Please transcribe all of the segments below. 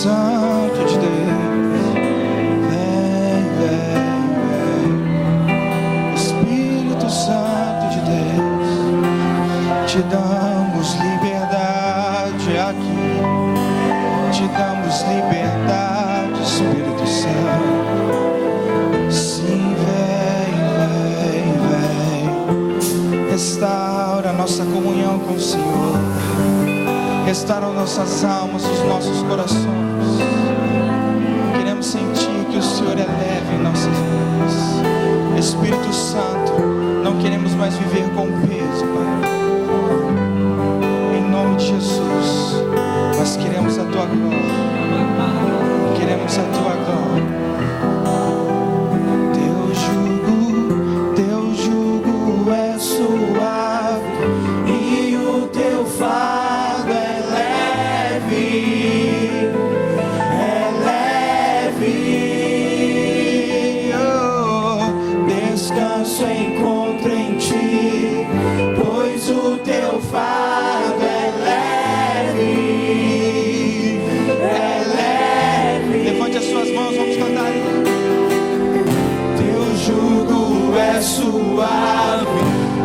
Santo de Deus, vem, vem, vem. Espírito Santo de Deus, te damos liberdade aqui, te damos liberdade, Espírito Santo. Sim, vem, vem, vem. Restaura a nossa comunhão com o Senhor, restaura nossas almas, os nossos corações. Queremos sentir que o Senhor é leve em nossas vidas. Espírito Santo, não queremos mais viver com peso, Pai. Em nome de Jesus, nós queremos a Tua glória, queremos a Tua glória. Teu jugo é suave e o Teu fardo é leve, oh, descanso encontro em Ti, pois o Teu fardo é leve. Levante as suas mãos, vamos cantar. Teu jugo é suave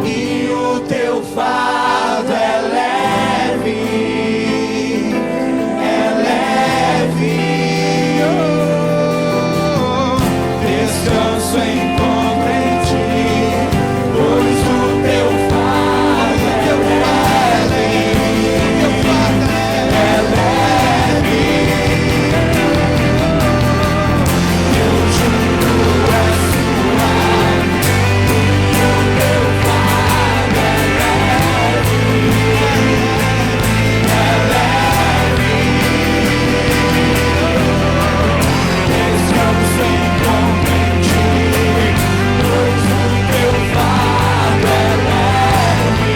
e o Teu fardo é leve, oh, descanso encontro em Ti, pois o Teu fardo é leve, Teu jugo é suave e o Teu fardo é leve, descanso encontro em Ti, pois o Teu fardo é leve,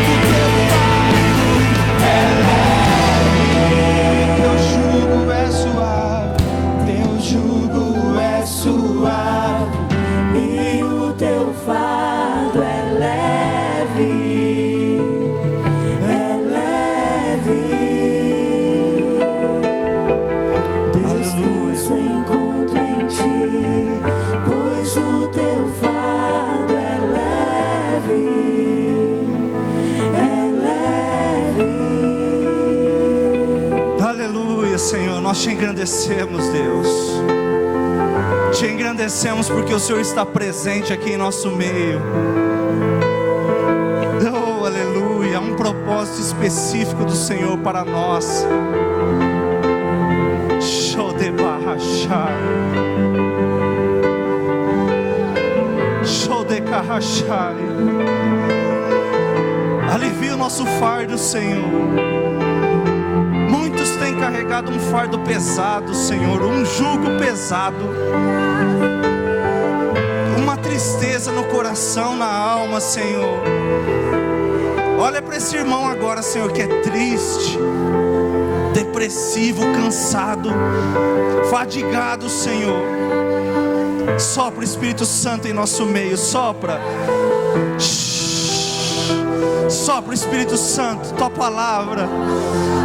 Teu jugo é suave, Teu jugo é suave e o Teu fardo é leve, descanso encontro em Ti, pois o Teu fardo é leve, Aleluia, Senhor, nós Te engrandecemos, Deus. Te engrandecemos porque o Senhor está presente aqui em nosso meio. Oh, aleluia, há um propósito específico do Senhor para nós. Show de barrachar, show de carrachar. Alivia o nosso fardo, Senhor. Muitos têm carregado um fardo pesado, Senhor, um jugo pesado, uma tristeza no coração, na alma, Senhor. Olha para esse irmão agora, Senhor, que é triste, depressivo, cansado, fadigado, Senhor. Sopra o Espírito Santo em nosso meio, sopra. Sopra o Espírito Santo, Tua palavra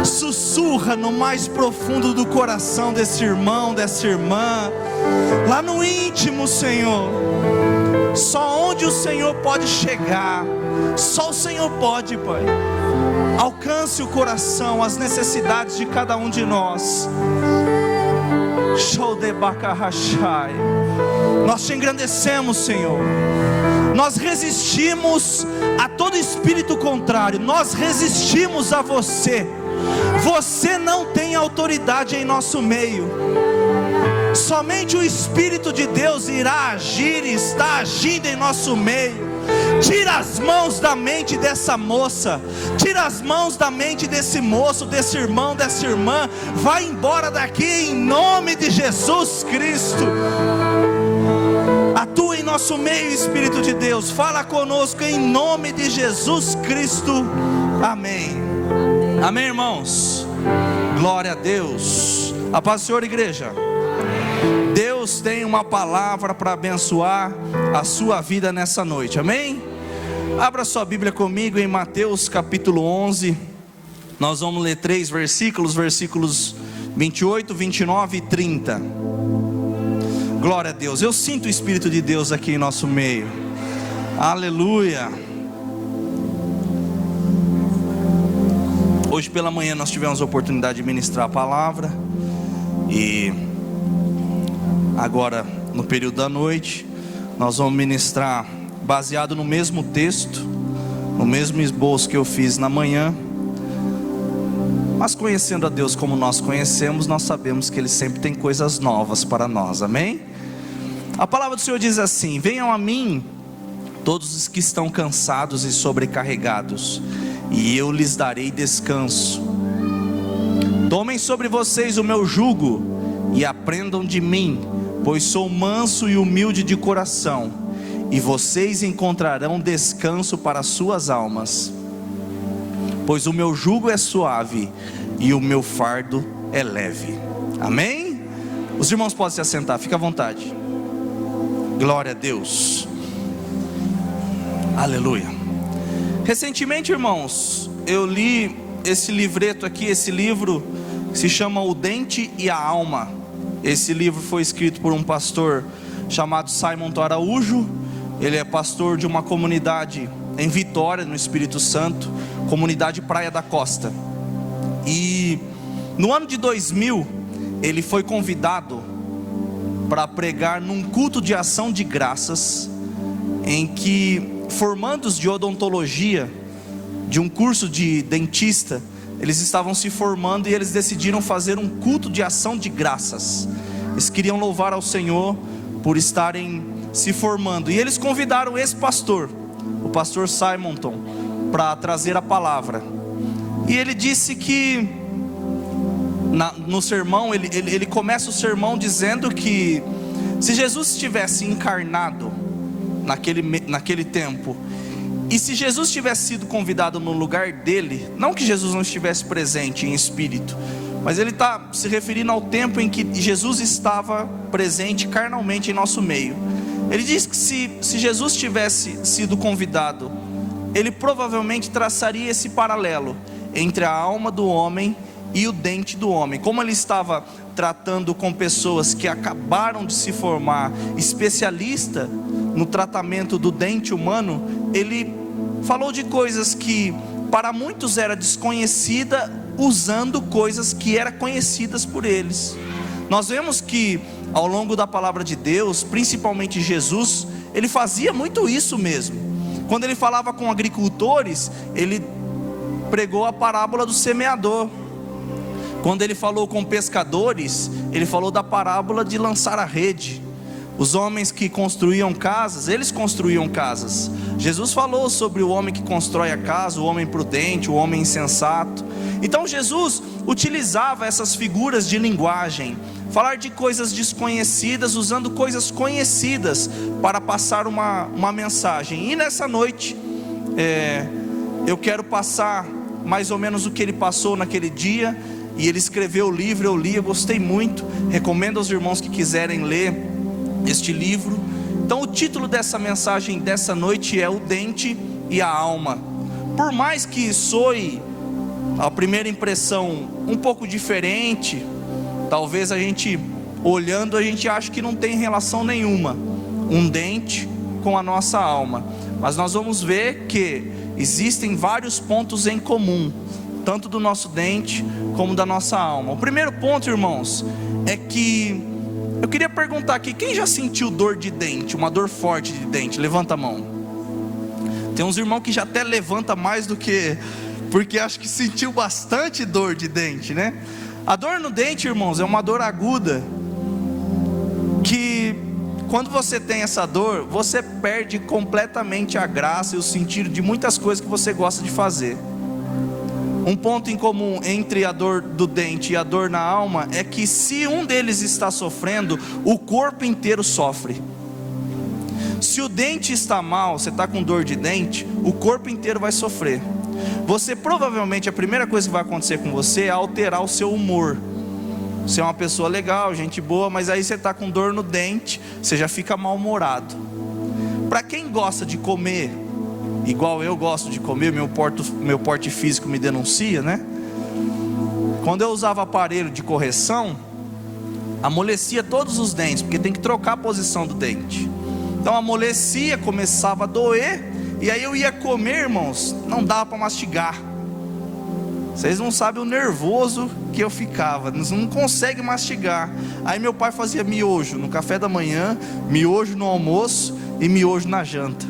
sussurra no mais profundo do coração desse irmão, dessa irmã, lá no íntimo, Senhor. Só onde o Senhor pode chegar, só o Senhor pode, Pai. Alcance o coração, as necessidades de cada um de nós. Show de bacarrachai. Nós Te engrandecemos, Senhor. Nós resistimos a todo espírito contrário. Nós resistimos a Você. Você não tem autoridade em nosso meio. Somente o Espírito de Deus irá agir e está agindo em nosso meio. Tira as mãos da mente dessa moça, tira as mãos da mente desse moço, desse irmão, dessa irmã. Vai embora daqui em nome de Jesus Cristo. Atua em nosso meio, Espírito de Deus. Fala conosco em nome de Jesus Cristo. Amém. Amém, irmãos. Glória a Deus. A paz do Senhor, igreja. Deus tem uma palavra para abençoar a sua vida nessa noite, amém? Abra sua Bíblia comigo em Mateus capítulo 11. Nós vamos ler 3 versículos, versículos 28, 29 e 30. Glória a Deus. Eu sinto o Espírito de Deus aqui em nosso meio. Aleluia. Hoje pela manhã nós tivemos a oportunidade de ministrar a palavra. E agora no período da noite nós vamos ministrar baseado no mesmo texto, no mesmo esboço que eu fiz na manhã. Mas conhecendo a Deus como nós conhecemos, nós sabemos que Ele sempre tem coisas novas para nós, amém? A palavra do Senhor diz assim: venham a mim todos os que estão cansados e sobrecarregados, e eu lhes darei descanso. Tomem sobre vocês o meu jugo e aprendam de mim, pois sou manso e humilde de coração, e vocês encontrarão descanso para suas almas. Pois o meu jugo é suave e o meu fardo é leve. Amém? Os irmãos podem se assentar, fica à vontade. Glória a Deus. Aleluia. Recentemente, irmãos, eu li esse livreto aqui, esse livro que se chama O Dente e a Alma. Esse livro foi escrito por um pastor chamado Simon Araújo. Ele é pastor de uma comunidade em Vitória, no Espírito Santo, comunidade Praia da Costa. E no ano de 2000 ele foi convidado para pregar num culto de ação de graças, em que formandos de odontologia, de um curso de dentista, eles estavam se formando e eles decidiram fazer um culto de ação de graças. Eles queriam louvar ao Senhor por estarem se formando, e eles convidaram esse pastor, o pastor Simonton, para trazer a palavra. E ele disse que no sermão, ele começa o sermão dizendo que se Jesus tivesse encarnado naquele tempo, e se Jesus tivesse sido convidado no lugar dele, não que Jesus não estivesse presente em espírito, mas ele está se referindo ao tempo em que Jesus estava presente carnalmente em nosso meio. Ele diz que se Jesus tivesse sido convidado, ele provavelmente traçaria esse paralelo entre a alma do homem e o dente do homem. Como ele estava tratando com pessoas que acabaram de se formar, especialista no tratamento do dente humano, ele falou de coisas que para muitos era desconhecida, usando coisas que eram conhecidas por eles. Nós vemos que ao longo da palavra de Deus, principalmente Jesus, ele fazia muito isso mesmo. Quando ele falava com agricultores, ele pregou a parábola do semeador. Quando ele falou com pescadores, ele falou da parábola de lançar a rede. Os homens que construíam casas, eles construíam casas. Jesus falou sobre o homem que constrói a casa, o homem prudente, o homem insensato. Então Jesus utilizava essas figuras de linguagem, falar de coisas desconhecidas, usando coisas conhecidas para passar uma mensagem. E nessa noite, eu quero passar mais ou menos o que ele passou naquele dia. E ele escreveu o livro, eu li, eu gostei muito. Recomendo aos irmãos que quiserem ler este livro. Então o título dessa mensagem dessa noite é O Dente e a Alma. Por mais que soe, a primeira impressão, um pouco diferente, talvez a gente, olhando, a gente ache que não tem relação nenhuma um dente com a nossa alma. Mas nós vamos ver que existem vários pontos em comum, tanto do nosso dente como da nossa alma. O primeiro ponto, irmãos, é que eu queria perguntar aqui: quem já sentiu dor de dente, uma dor forte de dente? Levanta a mão. Tem uns irmãos que já até levanta mais do que, porque acho que sentiu bastante dor de dente, né? A dor no dente, irmãos, é uma dor aguda, que quando você tem essa dor, você perde completamente a graça e o sentido de muitas coisas que você gosta de fazer. Um ponto em comum entre a dor do dente e a dor na alma é que se um deles está sofrendo, o corpo inteiro sofre. Se o dente está mal, você está com dor de dente, o corpo inteiro vai sofrer. Você provavelmente, a primeira coisa que vai acontecer com você é alterar o seu humor. Você é uma pessoa legal, gente boa, mas aí você está com dor no dente, você já fica mal-humorado. Para quem gosta de comer igual eu gosto de comer, meu porte físico me denuncia, né? Quando eu usava aparelho de correção, amolecia todos os dentes, porque tem que trocar a posição do dente. Então amolecia, começava a doer, e aí eu ia comer, irmãos, não dava para mastigar. Vocês não sabem o nervoso que eu ficava, não consegue mastigar. Aí meu pai fazia miojo no café da manhã, miojo no almoço e miojo na janta.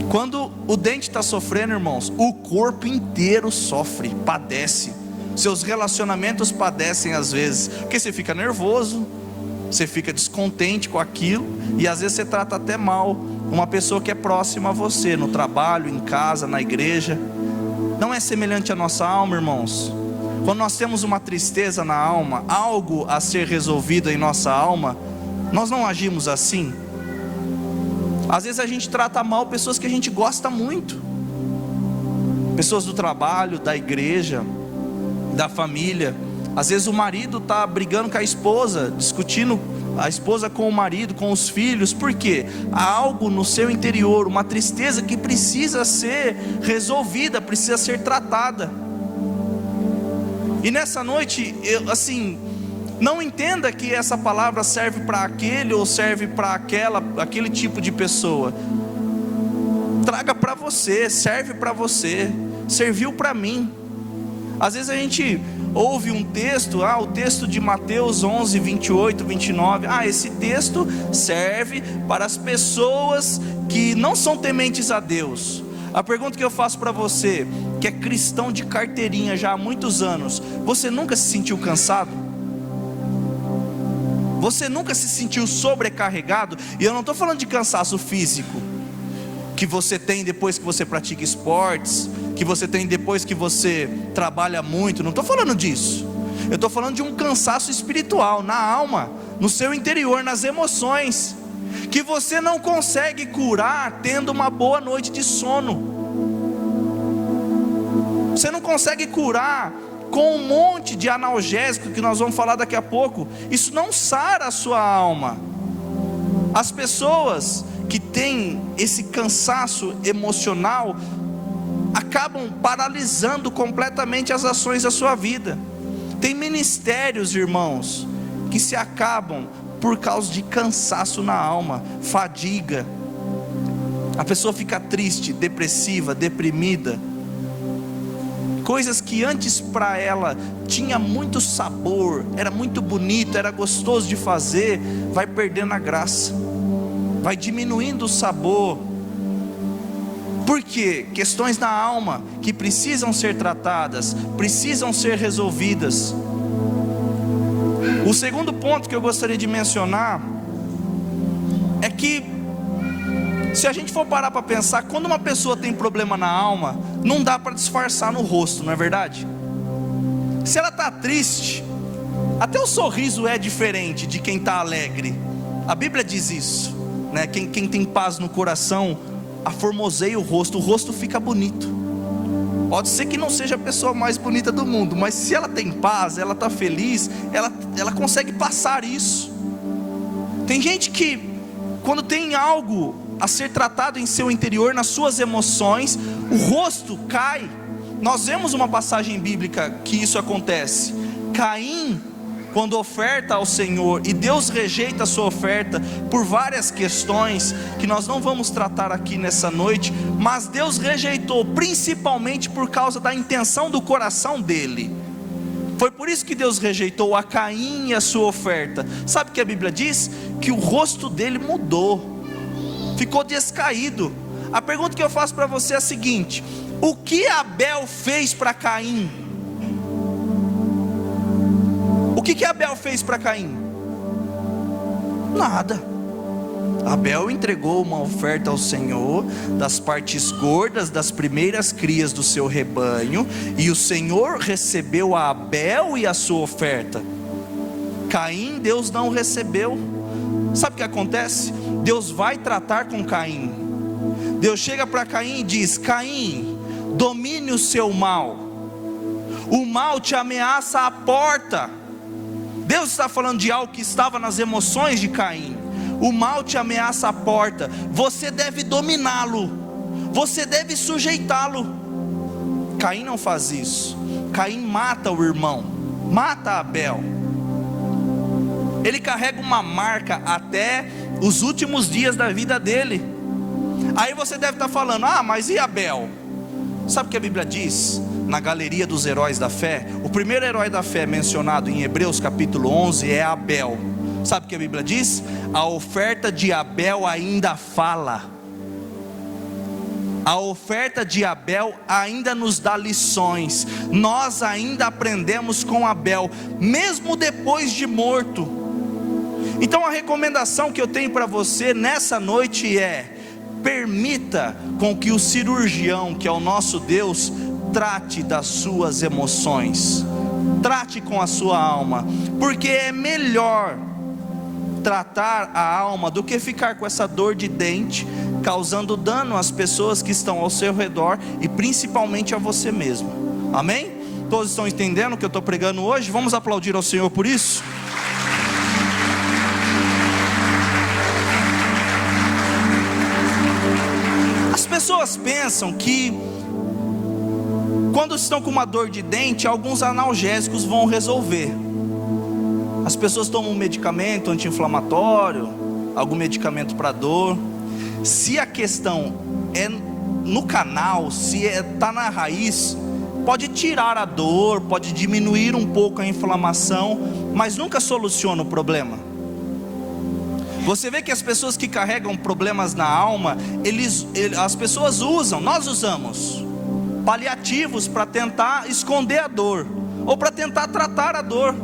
Quando o dente está sofrendo, irmãos, o corpo inteiro sofre, padece. Seus relacionamentos padecem às vezes, porque você fica nervoso, você fica descontente com aquilo, e às vezes você trata até mal uma pessoa que é próxima a você, no trabalho, em casa, na igreja. Não é semelhante à nossa alma, irmãos? Quando nós temos uma tristeza na alma, algo a ser resolvido em nossa alma, nós não agimos assim? Às vezes a gente trata mal pessoas que a gente gosta muito, pessoas do trabalho, da igreja, da família. Às vezes o marido está brigando com a esposa, discutindo a esposa com o marido, com os filhos. Por quê? Há algo no seu interior, uma tristeza que precisa ser resolvida, precisa ser tratada. E nessa noite, não entenda que essa palavra serve para aquele ou serve para aquele tipo de pessoa. Traga para você, serve para você, serviu para mim. Às vezes a gente ouve um texto, o texto de Mateus 11, 28, 29. Esse texto serve para as pessoas que não são tementes a Deus. A pergunta que eu faço para você, que é cristão de carteirinha já há muitos anos: você nunca se sentiu cansado? Você nunca se sentiu sobrecarregado? E eu não estou falando de cansaço físico, que você tem depois que você pratica esportes, que você tem depois que você trabalha muito. Não estou falando disso. Eu estou falando de um cansaço espiritual, na alma, no seu interior, nas emoções, que você não consegue curar tendo uma boa noite de sono. Você não consegue curar com um monte de analgésico que nós vamos falar daqui a pouco. Isso não sara a sua alma. As pessoas que têm esse cansaço emocional acabam paralisando completamente as ações da sua vida. Tem ministérios, irmãos, que se acabam por causa de cansaço na alma, fadiga. A pessoa fica triste, depressiva, deprimida. Coisas que antes para ela tinha muito sabor, era muito bonito, era gostoso de fazer, vai perdendo a graça, vai diminuindo o sabor. Por quê? Questões na alma que precisam ser tratadas, precisam ser resolvidas. O segundo ponto que eu gostaria de mencionar é que, se a gente for parar para pensar, quando uma pessoa tem problema na alma, não dá para disfarçar no rosto, não é verdade? Se ela está triste, até o sorriso é diferente de quem está alegre. A Bíblia diz isso, né? Quem tem paz no coração aformoseia o rosto fica bonito. Pode ser que não seja a pessoa mais bonita do mundo, mas se ela tem paz, ela está feliz, ela consegue passar isso. Tem gente que, quando tem algo a ser tratado em seu interior, nas suas emoções, o rosto cai. Nós vemos uma passagem bíblica que isso acontece. Caim, quando oferta ao Senhor, e Deus rejeita a sua oferta por várias questões que nós não vamos tratar aqui nessa noite, mas Deus rejeitou principalmente por causa da intenção do coração dele. Foi por isso que Deus rejeitou a Caim e a sua oferta. Sabe o que a Bíblia diz? Que o rosto dele mudou, ficou descaído. A pergunta que eu faço para você é a seguinte: o que Abel fez para Caim? O que Abel fez para Caim? Nada. Abel entregou uma oferta ao Senhor das partes gordas das primeiras crias do seu rebanho, e o Senhor recebeu a Abel e a sua oferta. Caim, Deus não recebeu. Sabe o que acontece? Deus vai tratar com Caim. Deus chega para Caim e diz: Caim, domine o seu mal. O mal te ameaça à porta. Deus está falando de algo que estava nas emoções de Caim. O mal te ameaça à porta. Você deve dominá-lo. Você deve sujeitá-lo. Caim não faz isso. Caim mata o irmão, mata Abel. Ele carrega uma marca até os últimos dias da vida dele. Aí você deve estar falando: ah, mas e Abel? Sabe o que a Bíblia diz? Na galeria dos heróis da fé, o primeiro herói da fé mencionado em Hebreus capítulo 11 é Abel. Sabe o que a Bíblia diz? A oferta de Abel ainda fala. A oferta de Abel ainda nos dá lições. Nós ainda aprendemos com Abel, mesmo depois de morto. Então a recomendação que eu tenho para você nessa noite é: permita com que o cirurgião, que é o nosso Deus, trate das suas emoções, trate com a sua alma, porque é melhor tratar a alma do que ficar com essa dor de dente, causando dano às pessoas que estão ao seu redor e principalmente a você mesmo. Amém? Todos estão entendendo o que eu estou pregando hoje? Vamos aplaudir ao Senhor por isso? As pessoas pensam que quando estão com uma dor de dente, alguns analgésicos vão resolver. As pessoas tomam um medicamento anti-inflamatório, algum medicamento para dor. Se a questão é no canal, se está na raiz, pode tirar a dor, pode diminuir um pouco a inflamação, mas nunca soluciona o problema. Você vê que as pessoas que carregam problemas na alma, as pessoas usam, nós usamos paliativos para tentar esconder a dor, ou para tentar tratar a dor.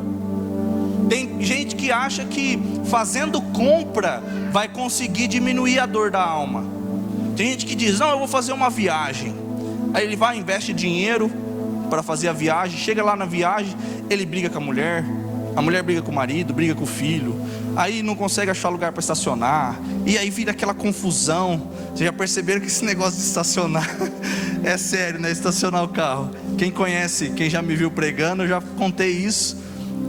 Tem gente que acha que fazendo compra vai conseguir diminuir a dor da alma. Tem gente que diz: não, eu vou fazer uma viagem. Aí ele vai, investe dinheiro para fazer a viagem. Chega lá na viagem, ele briga com a mulher briga com o marido, briga com o filho. Aí não consegue achar lugar para estacionar. E aí vira aquela confusão. Vocês já perceberam que esse negócio de estacionar é sério, né? Estacionar o carro. Quem conhece, quem já me viu pregando, eu já contei isso,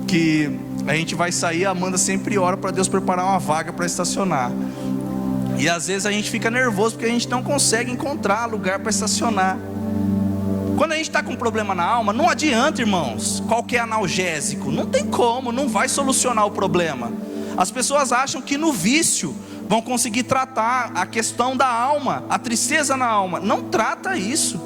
que a gente vai sair, a Amanda sempre ora para Deus preparar uma vaga para estacionar. E às vezes a gente fica nervoso porque a gente não consegue encontrar lugar para estacionar. Quando a gente está com um problema na alma, não adianta, irmãos, qualquer analgésico, não tem como, não vai solucionar o problema. As pessoas acham que no vício vão conseguir tratar a questão da alma, a tristeza na alma. Não trata isso.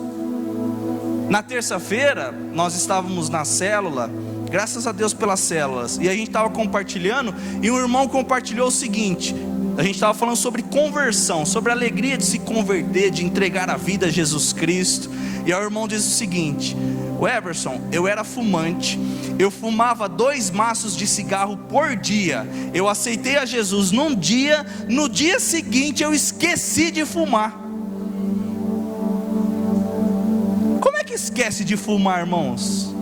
Na terça-feira nós estávamos na célula, graças a Deus pelas células, e a gente estava compartilhando, e um irmão compartilhou o seguinte: a gente estava falando sobre conversão, sobre a alegria de se converter, de entregar a vida a Jesus Cristo. E aí o irmão diz o seguinte: o Everson, eu era fumante, eu fumava 2 maços de cigarro por dia, eu aceitei a Jesus num dia, no dia seguinte eu esqueci de fumar. Como é que esquece de fumar, irmãos?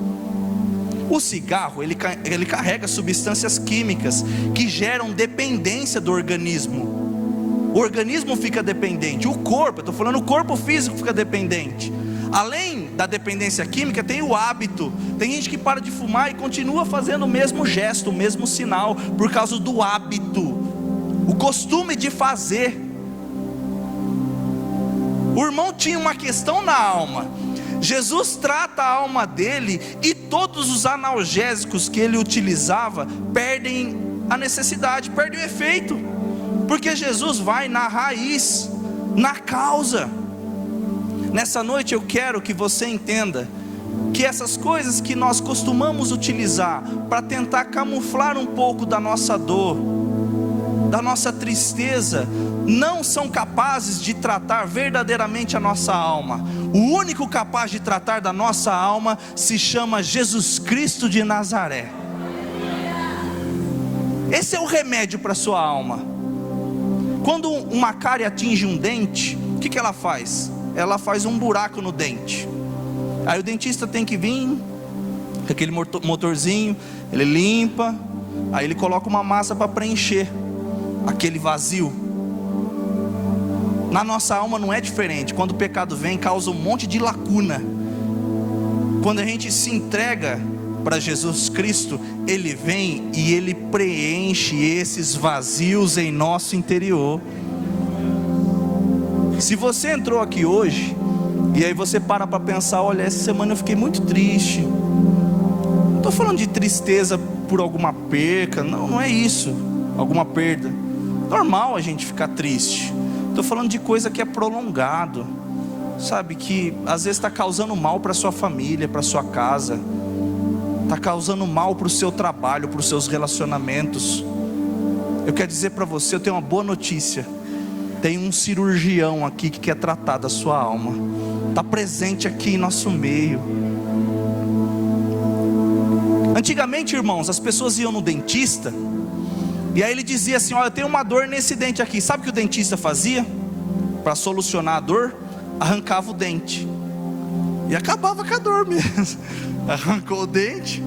O cigarro, ele carrega substâncias químicas que geram dependência do organismo. O organismo fica dependente, o corpo, eu estou falando o corpo físico fica dependente. Além da dependência química, tem o hábito. Tem gente que para de fumar e continua fazendo o mesmo gesto, o mesmo sinal, por causa do hábito, o costume de fazer. O irmão tinha uma questão na alma. Jesus trata a alma dele, e todos os analgésicos que ele utilizava perdem a necessidade, perdem o efeito, porque Jesus vai na raiz, na causa. Nessa noite eu quero que você entenda que essas coisas que nós costumamos utilizar para tentar camuflar um pouco da nossa dor, da nossa tristeza, não são capazes de tratar verdadeiramente a nossa alma. O único capaz de tratar da nossa alma se chama Jesus Cristo de Nazaré. Esse é o remédio para a sua alma. Quando uma cárie atinge um dente, o que ela faz? Ela faz um buraco no dente. Aí o dentista tem que vir com aquele motorzinho, ele limpa, aí ele coloca uma massa para preencher aquele vazio. Na nossa alma não é diferente. Quando o pecado vem, causa um monte de lacuna. Quando a gente se entrega para Jesus Cristo, Ele vem e Ele preenche esses vazios em nosso interior. Se você entrou aqui hoje E aí você para pensar, olha, essa semana eu fiquei muito triste. Não estou falando de tristeza por alguma perca, não é isso, alguma perda. Normal a gente ficar triste. Estou falando de coisa que é prolongado, sabe, que às vezes está causando mal para sua família, para sua casa, está causando mal para o seu trabalho, para os seus relacionamentos. Eu quero dizer para você, eu tenho uma boa notícia. Tem um cirurgião aqui que quer tratar da sua alma. Está presente aqui em nosso meio. Antigamente, irmãos, as pessoas iam no dentista, e aí ele dizia assim, olha, eu tenho uma dor nesse dente aqui. Sabe o que o dentista fazia? Para solucionar a dor, arrancava o dente. E acabava com a dor mesmo. Arrancou o dente.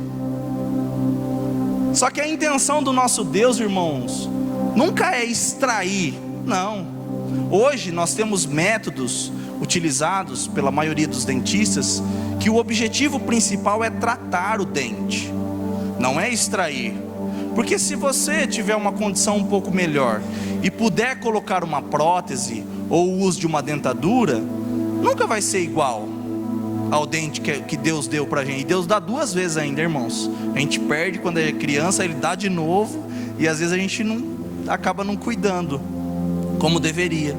Só que a intenção do nosso Deus, irmãos, nunca é extrair. Não. Hoje nós temos métodos utilizados pela maioria dos dentistas, que o objetivo principal é tratar o dente, não é extrair. Porque se você tiver uma condição um pouco melhor e puder colocar uma prótese ou o uso de uma dentadura, nunca vai ser igual ao dente que Deus deu pra gente. E Deus dá duas vezes ainda, irmãos. A gente perde quando é criança, Ele dá de novo, e às vezes a gente acaba não cuidando como deveria.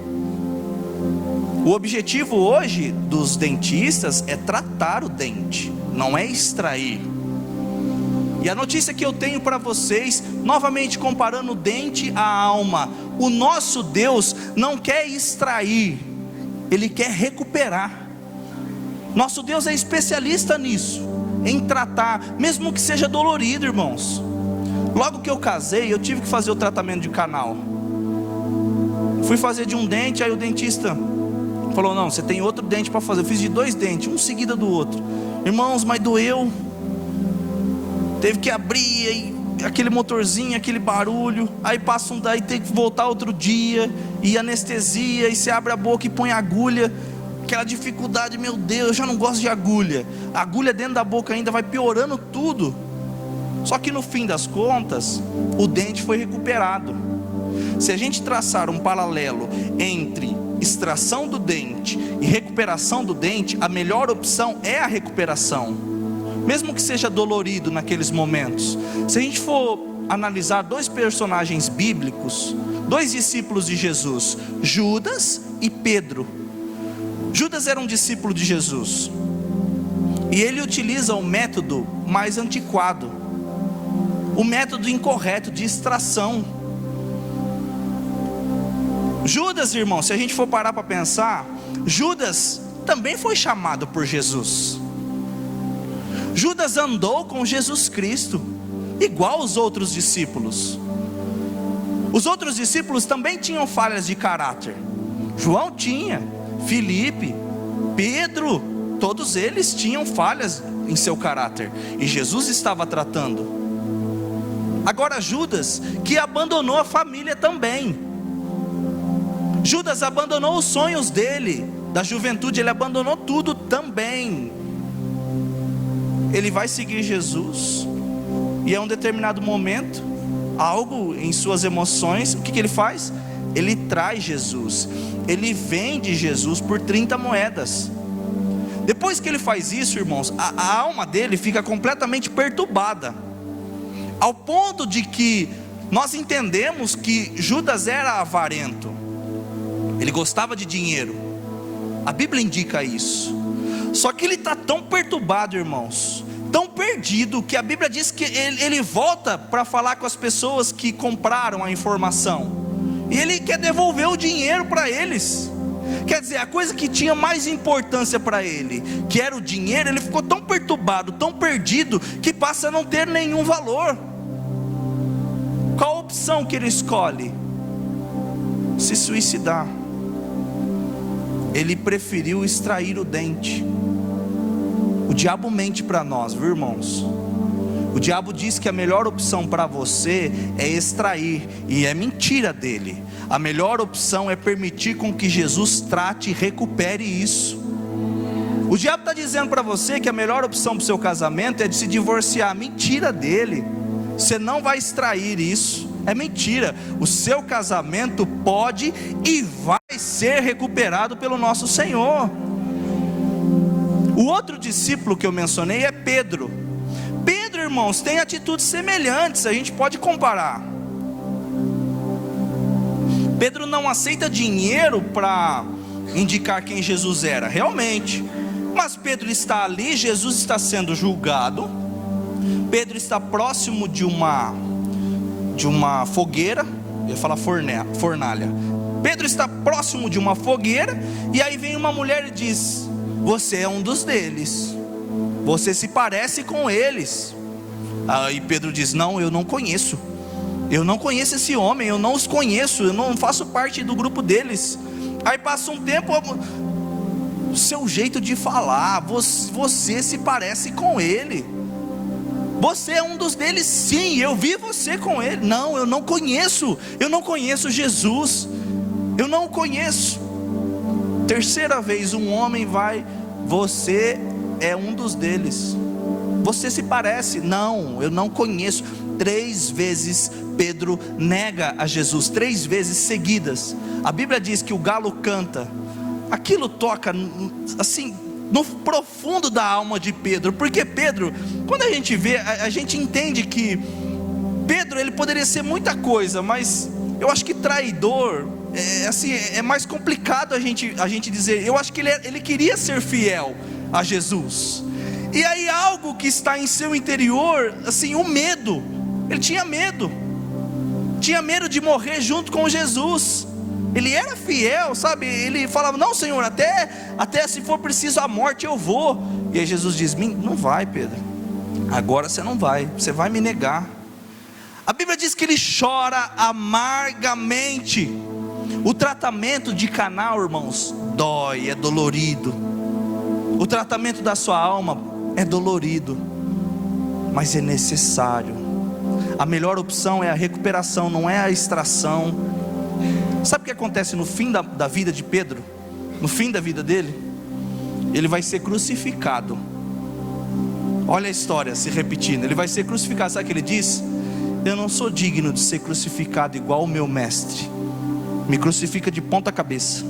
O objetivo hoje dos dentistas é tratar o dente, não é extrair. E a notícia que eu tenho para vocês, novamente comparando o dente à alma, o nosso Deus não quer extrair, Ele quer recuperar. Nosso Deus é especialista nisso, em tratar, mesmo que seja dolorido, irmãos. Logo que eu casei, eu tive que fazer o tratamento de canal. Fui fazer de um dente, aí o dentista falou, não, você tem outro dente para fazer. Eu fiz de 2 dentes, um seguido do outro. Irmãos, mas doeu. Teve que abrir, aí, aquele motorzinho, aquele barulho. Aí passa daí tem que voltar outro dia, e anestesia, e você abre a boca e põe agulha. Aquela dificuldade, meu Deus, eu já não gosto de agulha. A agulha dentro da boca ainda vai piorando tudo. Só que no fim das contas, o dente foi recuperado. Se a gente traçar um paralelo entre extração do dente e recuperação do dente, a melhor opção é a recuperação, mesmo que seja dolorido naqueles momentos. Se a gente for analisar 2 personagens bíblicos, 2 discípulos de Jesus, Judas e Pedro. Judas era um discípulo de Jesus, e ele utiliza um método mais antiquado, o método incorreto de extração. Judas, irmão, se a gente for parar para pensar, Judas também foi chamado por Jesus. Judas andou com Jesus Cristo, igual os outros discípulos. Os outros discípulos também tinham falhas de caráter. João tinha, Filipe, Pedro, todos eles tinham falhas em seu caráter, e Jesus estava tratando. Agora Judas, que abandonou a família também. Judas abandonou os sonhos dele, da juventude, ele abandonou tudo também. Ele vai seguir Jesus, e a um determinado momento, algo em suas emoções, o que ele faz? Ele traz Jesus, ele vende Jesus por 30 moedas. Depois que ele faz isso, irmãos, a alma dele fica completamente perturbada, ao ponto de que nós entendemos que Judas era avarento. Ele gostava de dinheiro, a Bíblia indica isso. Só que ele está tão perturbado, irmãos, tão perdido, que a Bíblia diz que ele volta para falar com as pessoas que compraram a informação, e ele quer devolver o dinheiro para eles. Quer dizer, a coisa que tinha mais importância para ele, que era o dinheiro, ele ficou tão perturbado, tão perdido, que passa a não ter nenhum valor. Qual a opção que ele escolhe? Se suicidar. Ele preferiu extrair o dente. O diabo mente para nós, viu, irmãos? O diabo diz que a melhor opção para você é extrair, e é mentira dele. A melhor opção é permitir com que Jesus trate e recupere isso. O diabo está dizendo para você que a melhor opção para o seu casamento é de se divorciar. Mentira dele. Você não vai extrair isso. É mentira. O seu casamento pode e vai ser recuperado pelo nosso Senhor. O outro discípulo que eu mencionei é Pedro. Pedro, irmãos, tem atitudes semelhantes, a gente pode comparar. Pedro não aceita dinheiro para indicar quem Jesus era, realmente. Mas Pedro está ali, Jesus está sendo julgado. Pedro está próximo de uma fogueira, eu ia falar fornalha. Pedro está próximo de uma fogueira, e aí vem uma mulher e diz: você é um dos deles, você se parece com eles. Aí Pedro diz: não, eu não conheço esse homem, eu não os conheço, eu não faço parte do grupo deles. Aí passa um tempo, o seu jeito de falar, você se parece com ele, você é um dos deles, sim, eu vi você com ele. Não, eu não conheço Jesus, eu não o conheço. Terceira vez um homem vai: você é um dos deles, você se parece. Não, eu não conheço. 3 vezes Pedro nega a Jesus, 3 vezes seguidas. A Bíblia diz que o galo canta. Aquilo toca assim no profundo da alma de Pedro, porque Pedro, quando a gente vê, a gente entende que Pedro, ele poderia ser muita coisa, mas eu acho que traidor é mais complicado a gente dizer. Eu acho que ele queria ser fiel a Jesus, e aí algo que está em seu interior, assim, o medo. Ele tinha medo de morrer junto com Jesus. Ele era fiel, sabe? Ele falava: não, Senhor, até se for preciso a morte eu vou. E aí Jesus diz: não vai, Pedro, agora você não vai, você vai me negar. A Bíblia diz que ele chora amargamente. O tratamento de Caná, irmãos, dói, é dolorido. O tratamento da sua alma é dolorido, mas é necessário. A melhor opção é a recuperação, não é a extração. Sabe o que acontece no fim da vida de Pedro? No fim da vida dele, ele vai ser crucificado. Olha a história se repetindo. Ele vai ser crucificado. Sabe o que ele diz? Eu não sou digno de ser crucificado igual o meu mestre. Me crucifica de ponta cabeça.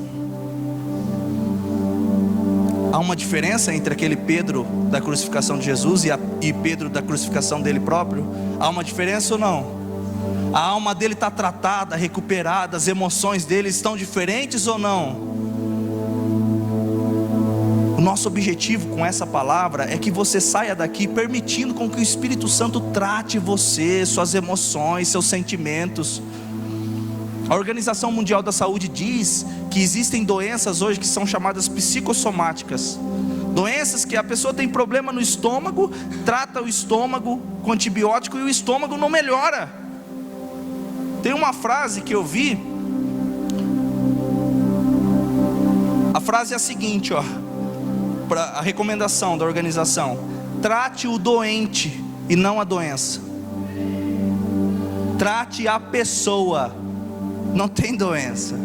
Há uma diferença entre aquele Pedro da crucificação de Jesus e Pedro da crucificação dele próprio? Há uma diferença ou não? A alma dele está tratada, recuperada, as emoções dele estão diferentes ou não? O nosso objetivo com essa palavra é que você saia daqui permitindo com que o Espírito Santo trate você, suas emoções, seus sentimentos. A Organização Mundial da Saúde diz que existem doenças hoje que são chamadas psicossomáticas. Doenças que a pessoa tem problema no estômago, trata o estômago com antibiótico e o estômago não melhora. Tem uma frase que eu vi, a frase é a seguinte, para a recomendação da organização: trate o doente e não a doença. Trate a pessoa, não tem doença.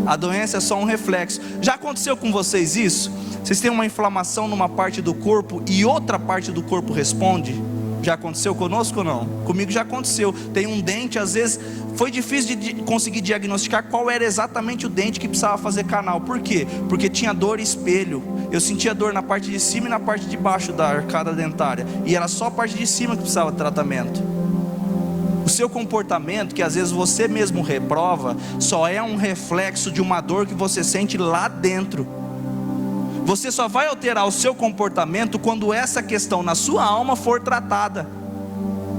A doença é só um reflexo. Já aconteceu com vocês isso? Vocês têm uma inflamação numa parte do corpo e outra parte do corpo responde? Já aconteceu conosco ou não? Comigo já aconteceu. Tem um dente, às vezes foi difícil de conseguir diagnosticar qual era exatamente o dente que precisava fazer canal. Por quê? Porque tinha dor espelho. Eu sentia dor na parte de cima e na parte de baixo da arcada dentária, e era só a parte de cima que precisava de tratamento. O seu comportamento, que às vezes você mesmo reprova, só é um reflexo de uma dor que você sente lá dentro. Você só vai alterar o seu comportamento quando essa questão na sua alma for tratada.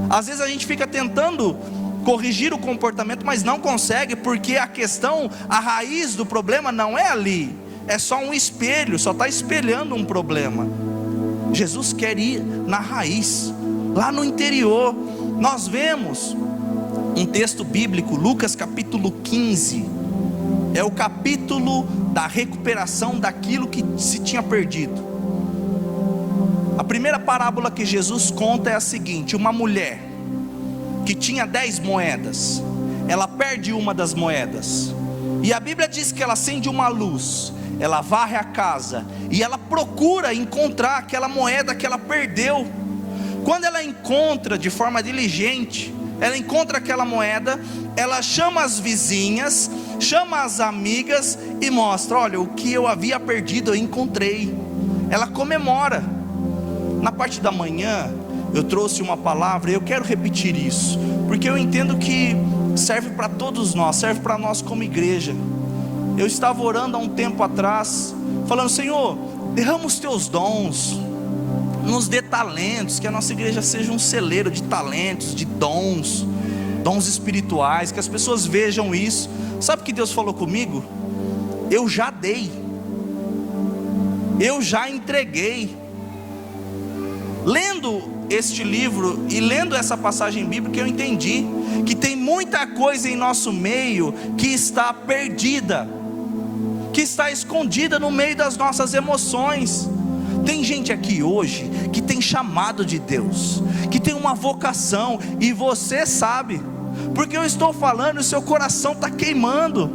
Às vezes a gente fica tentando corrigir o comportamento, mas não consegue, porque a questão, a raiz do problema não é ali. É só um espelho, só está espelhando um problema. Jesus quer ir na raiz, lá no interior. Nós vemos um texto bíblico, Lucas capítulo 15, é o capítulo da recuperação daquilo que se tinha perdido. A primeira parábola que Jesus conta é a seguinte: uma mulher que tinha 10 moedas, ela perde uma das moedas, e a Bíblia diz que ela acende uma luz, ela varre a casa, e ela procura encontrar aquela moeda que ela perdeu. Quando ela encontra de forma diligente, ela encontra aquela moeda, ela chama as vizinhas, chama as amigas e mostra: olha, o que eu havia perdido eu encontrei. ela comemora. Na parte da manhã, eu trouxe uma palavra, e eu quero repetir isso, porque eu entendo que serve para todos nós, serve para nós como igreja. Eu estava orando há um tempo atrás, falando: Senhor, derrama os teus dons, nos dê talentos, que a nossa igreja seja um celeiro de talentos, de dons espirituais, que as pessoas vejam isso. Sabe o que Deus falou comigo? Eu já dei, eu já entreguei. Lendo este livro e lendo essa passagem bíblica, eu entendi que tem muita coisa em nosso meio que está perdida, que está escondida no meio das nossas emoções. Tem gente aqui hoje que tem chamado de Deus, que tem uma vocação, e você sabe, porque eu estou falando, o seu coração está queimando.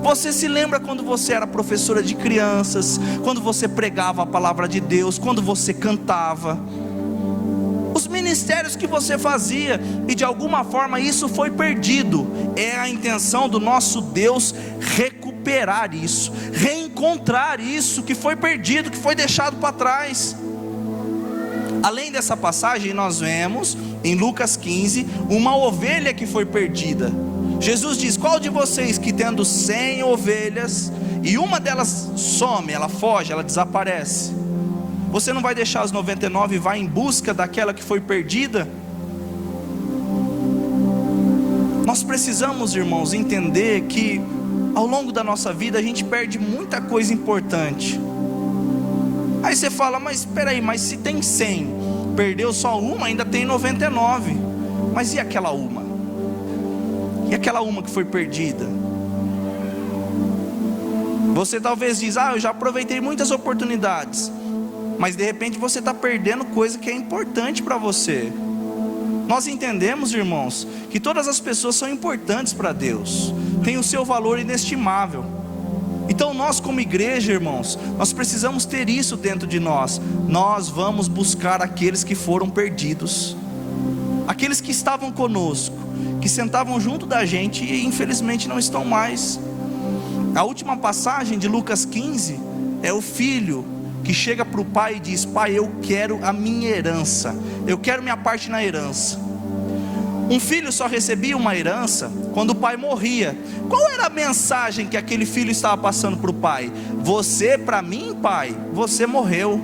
Você se lembra quando você era professora de crianças, quando você pregava a palavra de Deus, quando você cantava, os ministérios que você fazia, e de alguma forma isso foi perdido. É a intenção do nosso Deus recuperar isso, reencontrar isso que foi perdido, que foi deixado para trás. Além dessa passagem, nós vemos em Lucas 15 uma ovelha que foi perdida. Jesus diz: qual de vocês que tendo 100 ovelhas e uma delas some, ela foge, ela desaparece, você não vai deixar as 99 e vai em busca daquela que foi perdida? Nós precisamos, irmãos, entender que ao longo da nossa vida a gente perde muita coisa importante. Aí você fala: mas espera aí, mas se tem 100, perdeu só uma, ainda tem 99. Mas e aquela uma? E aquela uma que foi perdida? Você talvez diz: eu já aproveitei muitas oportunidades, mas de repente você está perdendo coisa que é importante para você. Nós entendemos, irmãos, que todas as pessoas são importantes para Deus, têm o seu valor inestimável. Então nós como igreja, irmãos, nós precisamos ter isso dentro de nós. Nós vamos buscar aqueles que foram perdidos, aqueles que estavam conosco, que sentavam junto da gente e infelizmente não estão mais. A última passagem de Lucas 15 é o filho que chega para o pai e diz: pai, eu quero a minha herança, eu quero minha parte na herança. Um filho só recebia uma herança quando o pai morria. Qual era a mensagem que aquele filho estava passando para o pai? Você, para mim, pai, você morreu.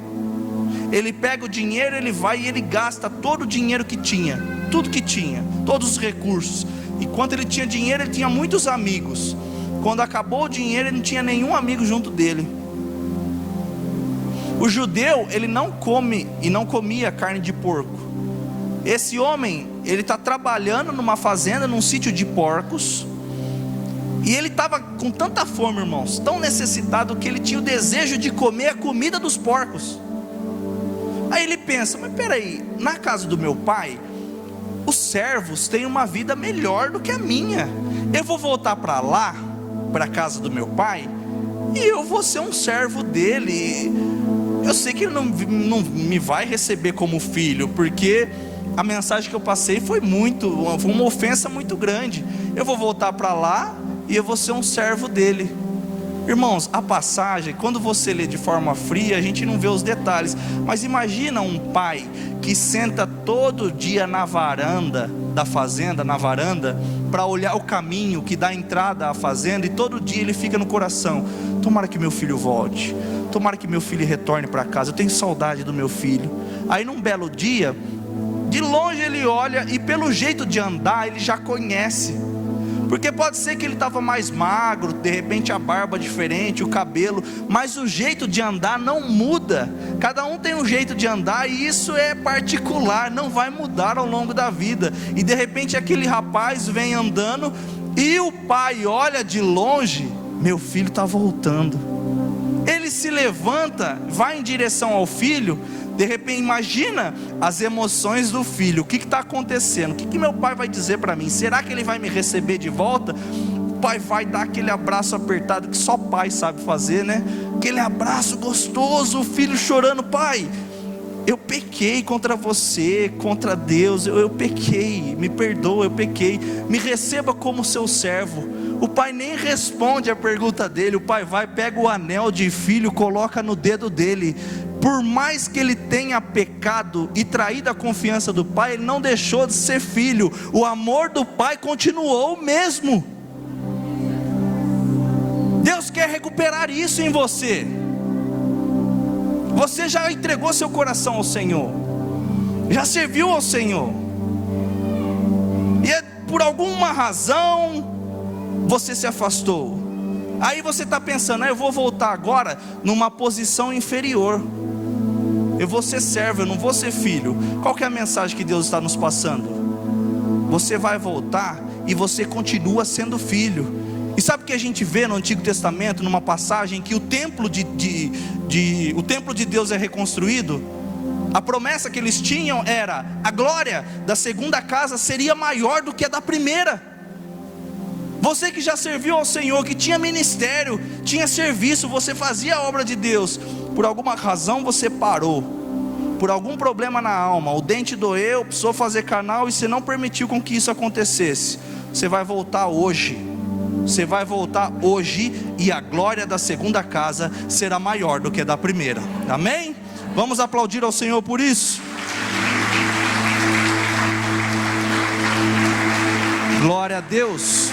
Ele pega o dinheiro, ele vai e ele gasta todo o dinheiro que tinha, tudo que tinha, todos os recursos. E quando ele tinha dinheiro, ele tinha muitos amigos. Quando acabou o dinheiro, ele não tinha nenhum amigo junto dele. O judeu, ele não come e não comia carne de porco. Esse homem, ele está trabalhando numa fazenda, num sítio de porcos, e ele estava com tanta fome, irmãos, tão necessitado, que ele tinha o desejo de comer a comida dos porcos. Aí ele pensa: mas peraí, na casa do meu pai, os servos têm uma vida melhor do que a minha. Eu vou voltar para lá, para a casa do meu pai, e eu vou ser um servo dele. Eu sei que ele não me vai receber como filho, porque a mensagem que eu passei foi uma ofensa muito grande. Eu vou voltar para lá e eu vou ser um servo dele. Irmãos, a passagem, quando você lê de forma fria, a gente não vê os detalhes, mas imagina um pai que senta todo dia na varanda da fazenda, para olhar o caminho que dá entrada à fazenda, e todo dia ele fica no coração: tomara que meu filho volte, tomara que meu filho retorne para casa, eu tenho saudade do meu filho. Aí num belo dia, de longe ele olha, e pelo jeito de andar ele já conhece, porque pode ser que ele estava mais magro, de repente a barba diferente, o cabelo, mas o jeito de andar não muda. Cada um tem um jeito de andar, e isso é particular, não vai mudar ao longo da vida. E de repente aquele rapaz vem andando, e o pai olha de longe: meu filho está voltando. Ele se levanta, vai em direção ao filho. De repente, imagina as emoções do filho: o que está acontecendo? O que meu pai vai dizer para mim? Será que ele vai me receber de volta? O pai vai dar aquele abraço apertado que só pai sabe fazer, né? Aquele abraço gostoso, o filho chorando: pai, eu pequei contra você, contra Deus, eu pequei, me perdoa, eu pequei, me receba como seu servo. O pai nem responde a pergunta dele. O pai vai, pega o anel de filho, coloca no dedo dele: por mais que ele tenha pecado e traído a confiança do pai, ele não deixou de ser filho. O amor do pai continuou o mesmo. Deus quer recuperar isso em você. Você já entregou seu coração ao Senhor, já serviu ao Senhor, e por alguma razão você se afastou. Aí você está pensando: eu vou voltar agora numa posição inferior, eu vou ser servo, eu não vou ser filho. Qual que é a mensagem que Deus está nos passando? Você vai voltar e você continua sendo filho. E sabe o que a gente vê no Antigo Testamento, numa passagem que o templo de Deus é reconstruído? A promessa que eles tinham era: a glória da segunda casa seria maior do que a da primeira. Você que já serviu ao Senhor, que tinha ministério, tinha serviço, você fazia a obra de Deus, por alguma razão você parou, por algum problema na alma, o dente doeu, precisou fazer canal e você não permitiu com que isso acontecesse. Você vai voltar hoje. Você vai voltar hoje, e a glória da segunda casa será maior do que a da primeira. Amém? Vamos aplaudir ao Senhor por isso. Glória a Deus.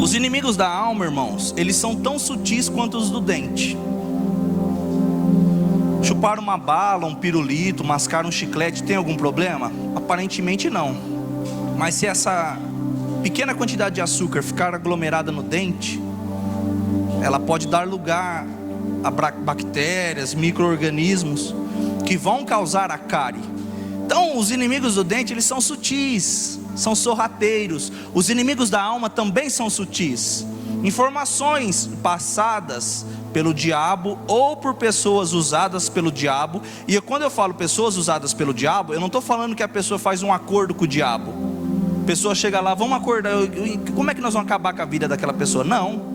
Os inimigos da alma, irmãos, eles são tão sutis quanto os do dente. Chupar uma bala, um pirulito, mascar um chiclete tem algum problema? Aparentemente não. Mas se essa pequena quantidade de açúcar ficar aglomerada no dente, ela pode dar lugar a bactérias, micro-organismos que vão causar a cárie. Então os inimigos do dente, eles são sutis, são sorrateiros. Os inimigos da alma também são sutis. Informações passadas pelo diabo ou por pessoas usadas pelo diabo. E quando eu falo pessoas usadas pelo diabo, eu não estou falando que a pessoa faz um acordo com o diabo. A pessoa chega lá: vamos acordar, como é que nós vamos acabar com a vida daquela pessoa? Não.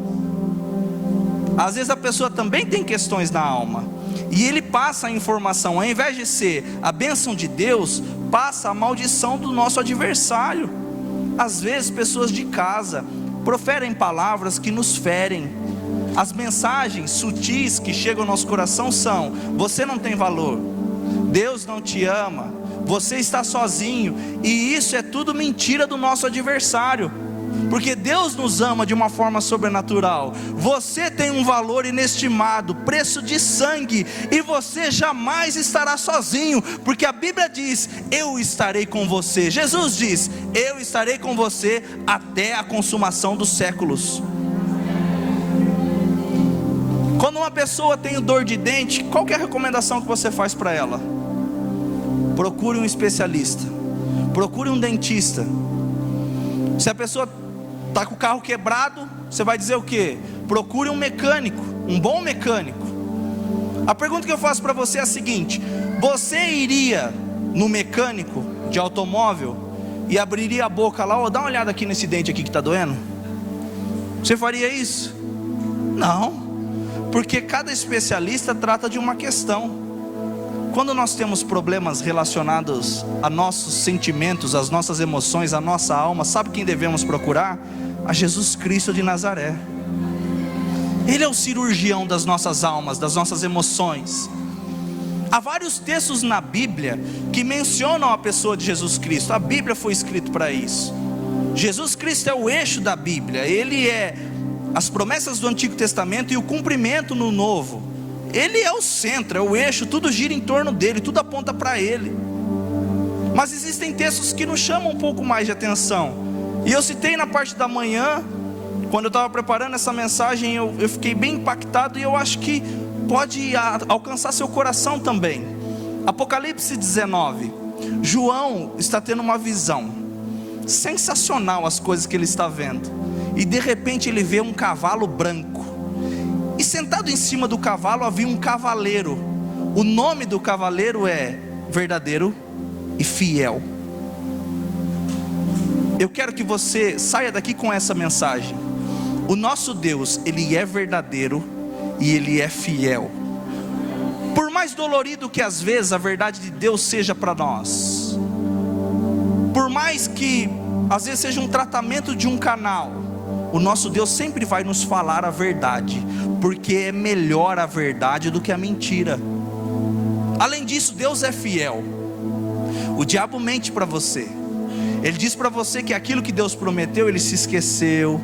Às vezes a pessoa também tem questões na alma, e ele passa a informação, ao invés de ser a bênção de Deus, passa a maldição do nosso adversário. Às vezes pessoas de casa proferem palavras que nos ferem. As mensagens sutis que chegam ao nosso coração são: você não tem valor, Deus não te ama, você está sozinho. E isso é tudo mentira do nosso adversário, porque Deus nos ama de uma forma sobrenatural. Você tem um valor inestimado, preço de sangue, e você jamais estará sozinho, porque a Bíblia diz: eu estarei com você. Jesus diz: eu estarei com você até a consumação dos séculos. Quando uma pessoa tem dor de dente, qual que é a recomendação que você faz para ela? Procure um especialista, procure um dentista. Se a pessoa está com o carro quebrado, você vai dizer o quê? Procure um mecânico, um bom mecânico. A pergunta que eu faço para você é a seguinte: você iria no mecânico de automóvel e abriria a boca lá: dá uma olhada aqui nesse dente aqui que está doendo? Você faria isso? Não, porque cada especialista trata de uma questão. Quando nós temos problemas relacionados a nossos sentimentos, às nossas emoções, à nossa alma, sabe quem devemos procurar? A Jesus Cristo de Nazaré. Ele é o cirurgião das nossas almas, das nossas emoções. Há vários textos na Bíblia que mencionam a pessoa de Jesus Cristo. A Bíblia foi escrita para isso. Jesus Cristo é o eixo da Bíblia. Ele é as promessas do Antigo Testamento e o cumprimento no Novo. Ele é o centro, é o eixo, tudo gira em torno dele, tudo aponta para ele. Mas existem textos que nos chamam um pouco mais de atenção. E eu citei na parte da manhã, quando eu estava preparando essa mensagem, eu fiquei bem impactado, e eu acho que pode alcançar seu coração também. Apocalipse 19. João está tendo uma visão sensacional, as coisas que ele está vendo. E de repente ele vê um cavalo branco. E sentado em cima do cavalo havia um cavaleiro. O nome do cavaleiro é Verdadeiro e Fiel. Eu quero que você saia daqui com essa mensagem. O nosso Deus, Ele é verdadeiro e Ele é fiel. Por mais dolorido que às vezes a verdade de Deus seja para nós, por mais que às vezes seja um tratamento de um canal, o nosso Deus sempre vai nos falar a verdade. porque é melhor a verdade do que a mentira. Além disso, Deus é fiel. O diabo mente para você. Ele diz para você que aquilo que Deus prometeu, Ele se esqueceu,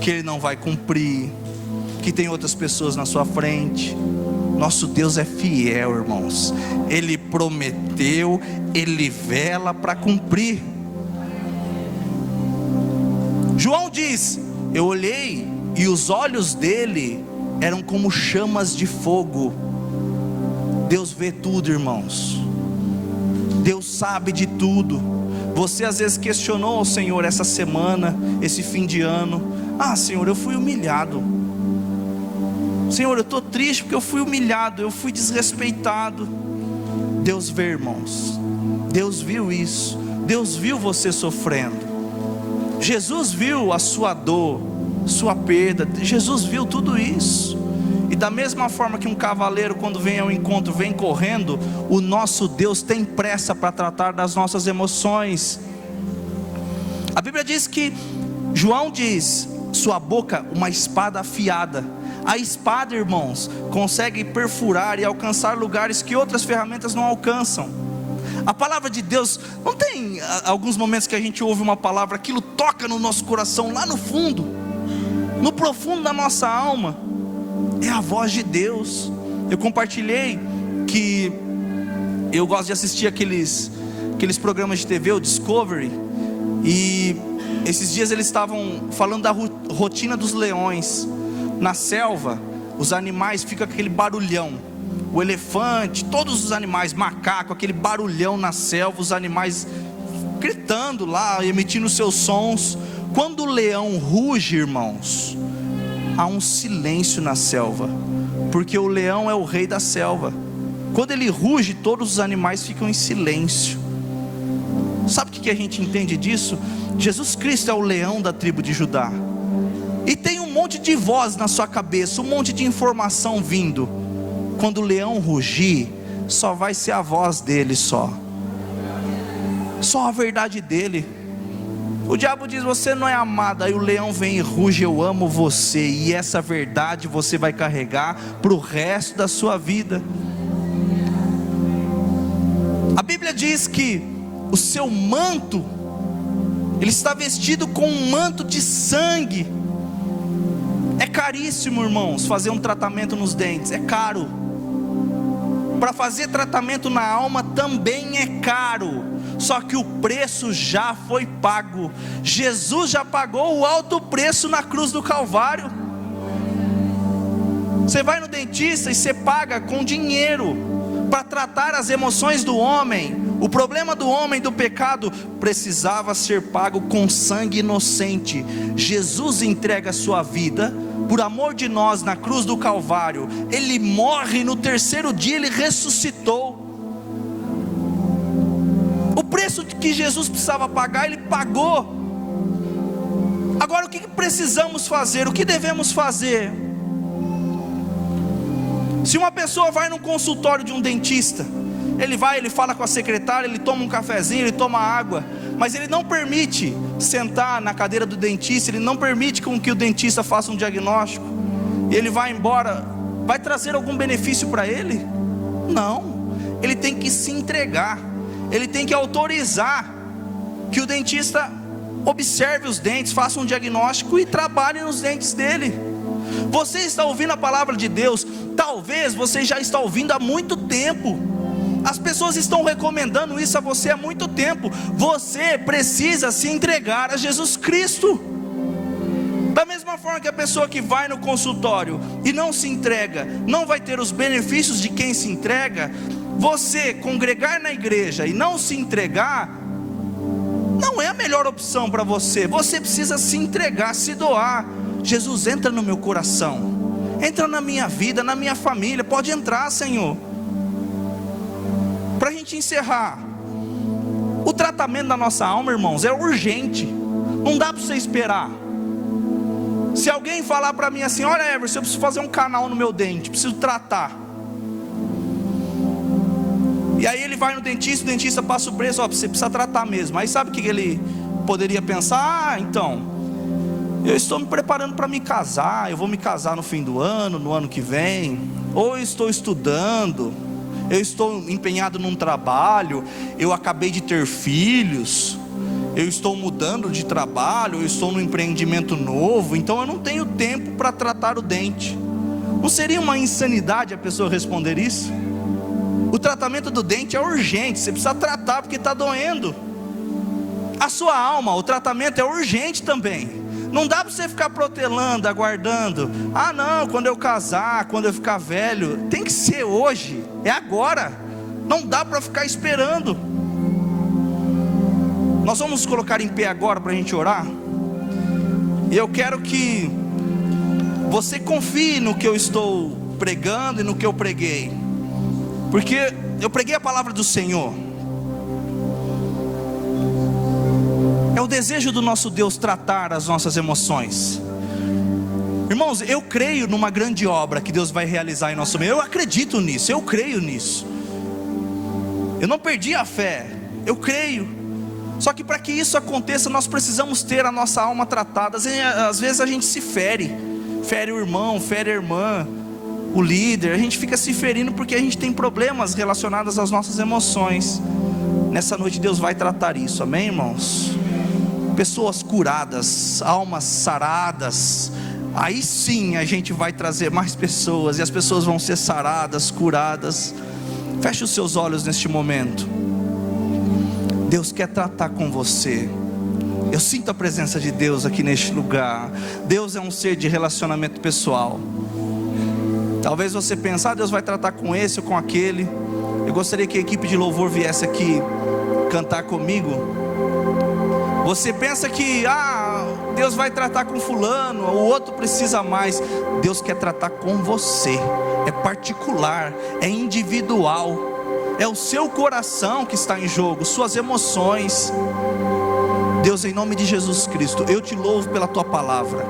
que Ele não vai cumprir, que tem outras pessoas na sua frente. Nosso Deus é fiel, irmãos. Ele prometeu, Ele vela para cumprir. João diz: eu olhei e os olhos dele eram como chamas de fogo. Deus vê tudo, irmãos. Deus sabe de tudo. Você às vezes questionou ao Senhor essa semana, esse fim de ano: ah, Senhor, eu fui humilhado. Senhor, eu estou triste porque eu fui humilhado, eu fui desrespeitado. Deus vê, irmãos. Deus viu isso. Deus viu você sofrendo. Jesus viu a sua dor, sua perda. Jesus viu tudo isso. E da mesma forma que um cavaleiro, quando vem ao encontro, vem correndo, o nosso Deus tem pressa para tratar das nossas emoções. A Bíblia diz que, João diz, sua boca uma espada afiada. A espada, irmãos, consegue perfurar e alcançar lugares que outras ferramentas não alcançam. A palavra de Deus, não tem alguns momentos que a gente ouve uma palavra, aquilo toca no nosso coração, lá no fundo, no profundo da nossa alma. É a voz de Deus. Eu compartilhei que eu gosto de assistir aqueles programas de TV, o Discovery, e esses dias eles estavam falando da rotina dos leões. Na selva, os animais ficam com aquele barulhão. O elefante, todos os animais, macaco, aquele barulhão na selva, os animais gritando lá, emitindo seus sons. Quando o leão ruge, irmãos, há um silêncio na selva, porque o leão é o rei da selva. Quando ele ruge, todos os animais ficam em silêncio. Sabe o que a gente entende disso? Jesus Cristo é o leão da tribo de Judá. E tem um monte de voz na sua cabeça, um monte de informação vindo. Quando o leão rugir, só vai ser a voz dele só a verdade dele. O diabo diz: você não é amado. Aí o leão vem e ruge: eu amo você. E essa verdade você vai carregar para o resto da sua vida. A Bíblia diz que o seu manto, ele está vestido com um manto de sangue. É caríssimo, irmãos, fazer um tratamento nos dentes, é caro. Para fazer tratamento na alma também é caro. Só que o preço já foi pago. Jesus já pagou o alto preço na cruz do Calvário. Você vai no dentista e você paga com dinheiro para tratar as emoções do homem. O problema do homem, do pecado, precisava ser pago com sangue inocente. Jesus entrega a sua vida por amor de nós na cruz do Calvário. Ele morre, no terceiro dia ele ressuscitou. O preço que Jesus precisava pagar, ele pagou. Agora o que precisamos fazer? O que devemos fazer? Se uma pessoa vai num consultório de um dentista, ele vai, ele fala com a secretária, ele toma um cafezinho, ele toma água, mas ele não permite sentar na cadeira do dentista, ele não permite com que o dentista faça um diagnóstico, e ele vai embora. Vai trazer algum benefício para ele? Não. Ele tem que se entregar, ele tem que autorizar que o dentista observe os dentes, faça um diagnóstico e trabalhe nos dentes dele. Você está ouvindo a palavra de Deus, talvez você já está ouvindo há muito tempo, as pessoas estão recomendando isso a você há muito tempo. Você precisa se entregar a Jesus Cristo. Da mesma forma que a pessoa que vai no consultório e não se entrega, não vai ter os benefícios de quem se entrega. Você congregar na igreja e não se entregar, não é a melhor opção para você. Você precisa se entregar, se doar. Jesus, entra no meu coração, entra na minha vida, na minha família. Pode entrar, Senhor. Para a gente encerrar, o tratamento da nossa alma, irmãos, é urgente. Não dá para você esperar. Se alguém falar para mim assim: olha, Everson, eu preciso fazer um canal no meu dente, preciso tratar. E aí ele vai no dentista, o dentista passa o preço: ó, você precisa tratar mesmo. Aí sabe o que ele poderia pensar? Ah, então, eu estou me preparando para me casar, eu vou me casar no fim do ano, no ano que vem, ou eu estou estudando, eu estou empenhado num trabalho, eu acabei de ter filhos, eu estou mudando de trabalho, eu estou num empreendimento novo, então eu não tenho tempo para tratar o dente. Não seria uma insanidade a pessoa responder isso? O tratamento do dente é urgente, você precisa tratar porque está doendo. A sua alma, o tratamento é urgente também. Não dá para você ficar protelando, aguardando. Ah não, quando eu casar, quando eu ficar velho. Tem que ser hoje, é agora. Não dá para ficar esperando. Nós vamos nos colocar em pé agora para a gente orar. E eu quero que você confie no que eu estou pregando e no que eu preguei, porque eu preguei a palavra do Senhor. É o desejo do nosso Deus tratar as nossas emoções. Irmãos, eu creio numa grande obra que Deus vai realizar em nosso meio. Eu acredito nisso, eu creio nisso. Eu não perdi a fé, eu creio. Só que para que isso aconteça, nós precisamos ter a nossa alma tratada. Às vezes a gente se fere o irmão, fere a irmã, o líder. A gente fica se ferindo porque a gente tem problemas relacionados às nossas emoções. Nessa noite Deus vai tratar isso, amém, irmãos? Pessoas curadas, almas saradas. Aí sim a gente vai trazer mais pessoas, e as pessoas vão ser saradas, curadas. Feche os seus olhos neste momento. Deus quer tratar com você. Eu sinto a presença de Deus aqui neste lugar. Deus é um ser de relacionamento pessoal. Talvez você pense, Deus vai tratar com esse ou com aquele. Eu gostaria que a equipe de louvor viesse aqui cantar comigo. Você pensa que Deus vai tratar com fulano, o outro precisa mais. Deus quer tratar com você. É particular, é individual. É o seu coração que está em jogo, suas emoções. Deus, em nome de Jesus Cristo, eu te louvo pela tua palavra.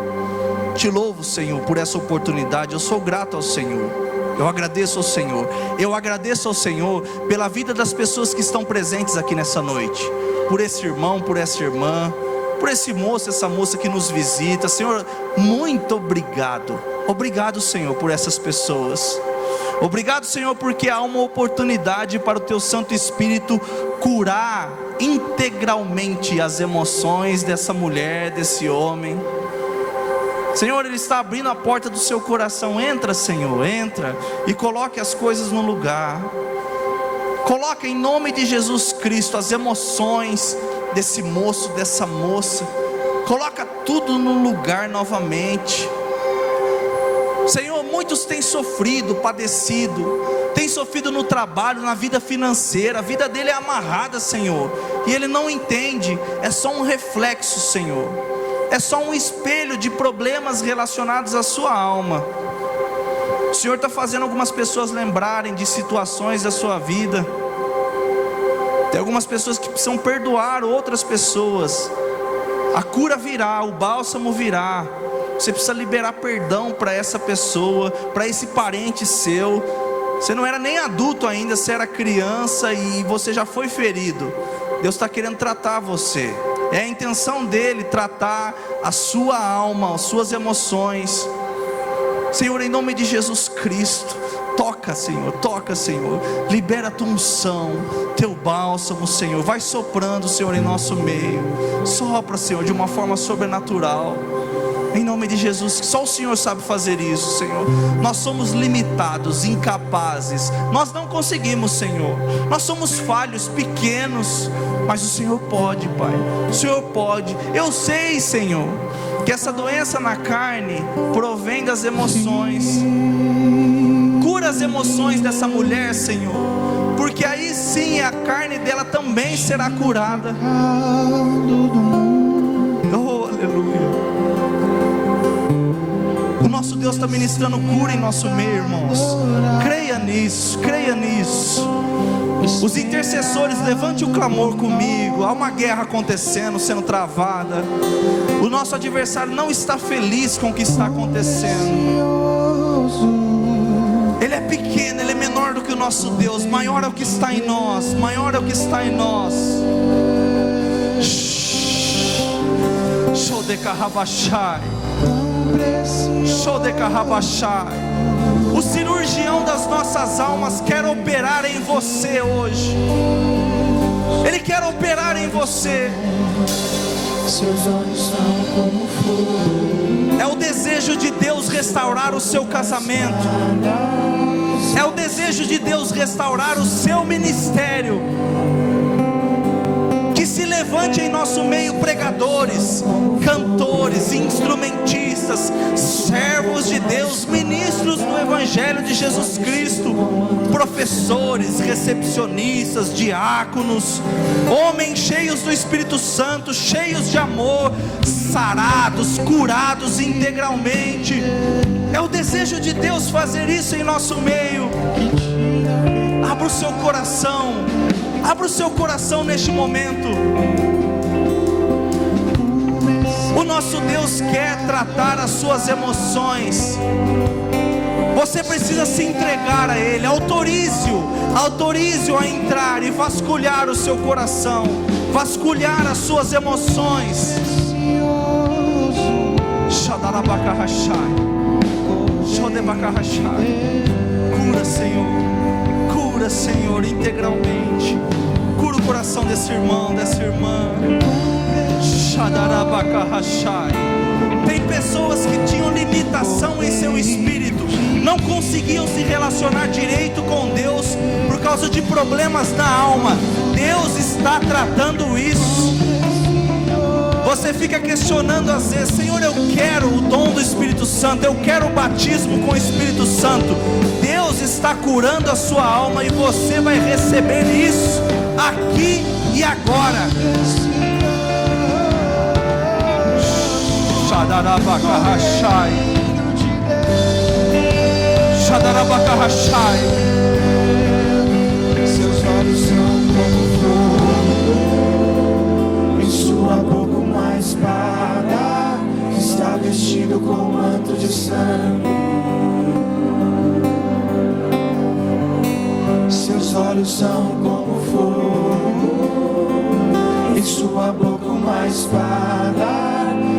Te louvo, Senhor, por essa oportunidade. Eu sou grato ao Senhor. Eu agradeço ao Senhor. Eu agradeço ao Senhor pela vida das pessoas que estão presentes aqui nessa noite. Por esse irmão, por essa irmã, por esse moço, essa moça que nos visita. Senhor, muito obrigado. Obrigado, Senhor, por essas pessoas. Obrigado, Senhor, porque há uma oportunidade para o Teu Santo Espírito curar integralmente as emoções dessa mulher, desse homem. Senhor, Ele está abrindo a porta do seu coração. Entra, Senhor, entra e coloque as coisas no lugar. Coloca em nome de Jesus Cristo as emoções desse moço, dessa moça. Coloca tudo no lugar novamente. Senhor, muitos têm sofrido, padecido, têm sofrido no trabalho, na vida financeira. A vida dele é amarrada, Senhor, e ele não entende. É só um reflexo, Senhor. É só um espelho de problemas relacionados à sua alma. O Senhor está fazendo algumas pessoas lembrarem de situações da sua vida. Tem algumas pessoas que precisam perdoar outras pessoas. A cura virá, o bálsamo virá. Você precisa liberar perdão para essa pessoa, para esse parente seu. Você não era nem adulto ainda, você era criança e você já foi ferido. Deus está querendo tratar você. É a intenção dele tratar a sua alma, as suas emoções. Senhor, em nome de Jesus Cristo, toca, Senhor, libera a tua unção, teu bálsamo, Senhor, vai soprando, Senhor, em nosso meio. Sopra, Senhor, de uma forma sobrenatural. Em nome de Jesus, só o Senhor sabe fazer isso, Senhor. Nós somos limitados, incapazes. Nós não conseguimos, Senhor. Nós somos falhos, pequenos. Mas o Senhor pode, Pai. O Senhor pode. Eu sei, Senhor, que essa doença na carne provém das emoções. Cura as emoções dessa mulher, Senhor, porque aí sim a carne dela também será curada. Oh, aleluia. O nosso Deus está ministrando cura em nosso meio, irmãos. Creia nisso, creia nisso. Os intercessores, levante o clamor comigo. Há uma guerra acontecendo, sendo travada. O nosso adversário não está feliz com o que está acontecendo. Ele é pequeno, ele é menor do que o nosso Deus. Maior é o que está em nós, maior é o que está em nós. O cirurgião das nossas almas quer operar em você hoje. Ele quer operar em você. Seus olhos são como fogo. É o desejo de Deus restaurar o seu casamento. É o desejo de Deus restaurar o seu ministério. Que se levante em nosso meio pregadores, cantores, instrumentistas, servos de Deus, ministros do Evangelho de Jesus Cristo, professores, recepcionistas, diáconos, homens cheios do Espírito Santo, cheios de amor, sarados, curados integralmente. É o desejo de Deus fazer isso em nosso meio. Abra o seu coração. Abra o seu coração neste momento. O nosso Deus quer tratar as suas emoções. Você precisa se entregar a Ele. Autorize-o a entrar e vasculhar o seu coração, vasculhar as suas emoções. Cura, Senhor. Cura, Senhor, integralmente. Cura o coração desse irmão, dessa irmã. Tem pessoas que tinham limitação em seu espírito, não conseguiam se relacionar direito com Deus por causa de problemas na alma. Deus está tratando isso. Você fica questionando às vezes: Senhor, eu quero o dom do Espírito Santo, eu quero o batismo com o Espírito Santo. Deus está curando a sua alma e você vai receber isso aqui e agora. Shadarabakahashai, Shadarabakahashai. Seus olhos são como fogo, em sua boca uma espada, está vestido com manto de sangue. Seus olhos são como fogo, em sua boca uma espada,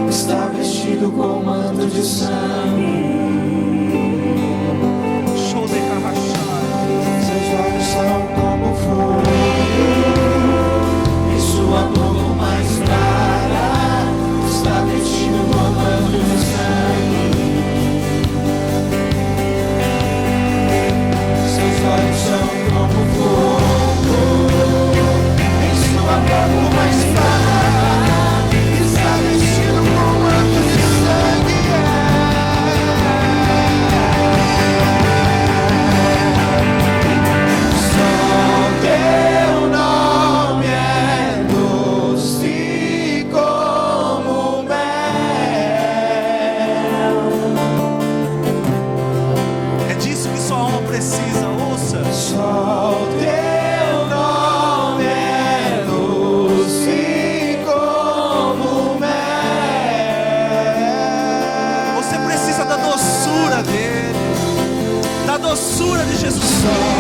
está vestido com manto de sangue. Seus olhos são como fogo, em sua boca uma espada, está vestido com manto de sangue. Seus olhos são como fogo, em sua boca uma espada, está vestido com manto de sangue. Só teu nome é doce como mel. É disso que sua alma precisa. Ouça. Só teu nome é doce como mel. Você precisa da doçura dele, da doçura de Jesus Cristo.